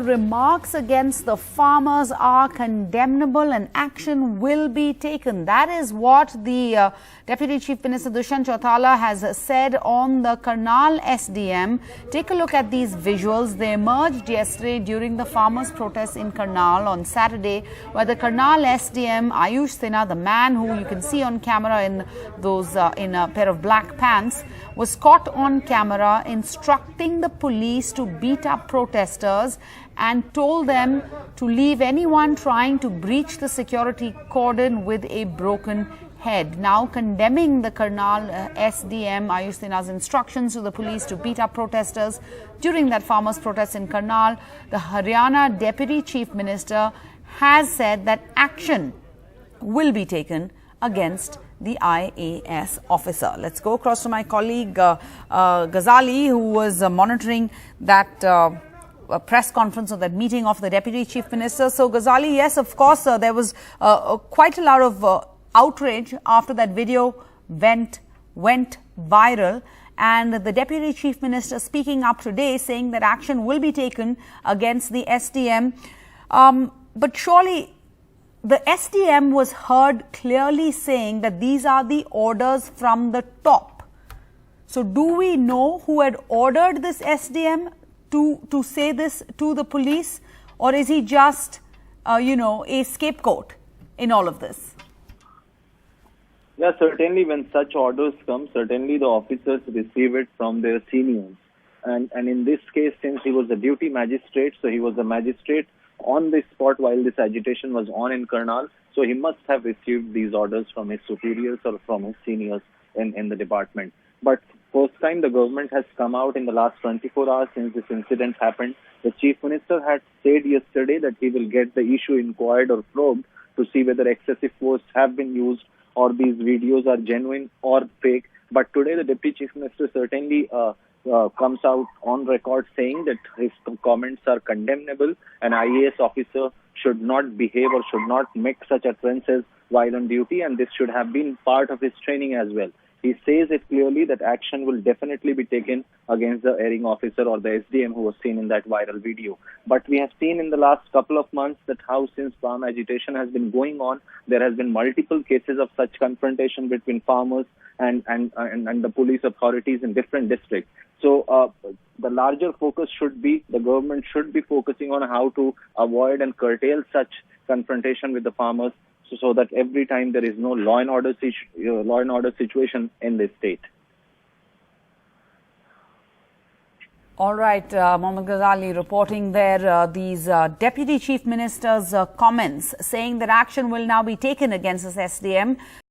remarks against the farmers are condemnable and action will be taken. That is what the Deputy Chief Minister Dushyant Chautala has said on the Karnal SDM. Take a look at these visuals. They emerged yesterday during the farmers' protest in Karnal on Saturday, where the Karnal SDM, Ayush Sinha, the man who you can see on camera in those in a pair of black pants, was caught on camera instructing the police to beat up protesters and told them to leave anyone trying to breach the security cordon with a broken head. Now condemning the Karnal SDM Ayush Sinha's instructions to the police to beat up protesters during that farmers' protest in Karnal, the Haryana Deputy Chief Minister has said that action will be taken against the IAS officer. Let's go across to my colleague Ghazali, who was monitoring that press conference or that meeting of the Deputy Chief Minister. So Ghazali, yes, of course, there was quite a lot of outrage after that video went viral, and the Deputy Chief Minister speaking up today saying that action will be taken against the SDM. But surely the SDM was heard clearly saying that these are the orders from the top. So do we know who had ordered this SDM to say this to the police, or is he just, a scapegoat in all of this? Yeah, certainly when such orders come, certainly the officers receive it from their seniors. And in this case, since he was a duty magistrate, so he was a magistrate on the spot while this agitation was on in Karnal, so he must have received these orders from his superiors or from his seniors in the department. But first time the government has come out in the last 24 hours since this incident happened. The Chief Minister had said yesterday that he will get the issue inquired or probed to see whether excessive force have been used or these videos are genuine or fake. But today the Deputy Chief Minister certainly comes out on record saying that his comments are condemnable. An IAS officer should not behave or should not make such utterances while on duty, and this should have been part of his training as well. He says it clearly that action will definitely be taken against the erring officer or the SDM who was seen in that viral video. But we have seen in the last couple of months that how since farm agitation has been going on, there has been multiple cases of such confrontation between farmers and the police authorities in different districts. So the larger focus should be, the government should be focusing on how to avoid and curtail such confrontation with the farmers, so that every time there is no law and order situation in this state. All right, Mohammad Ghazali reporting there these Deputy Chief Minister's comments saying that action will now be taken against this SDM.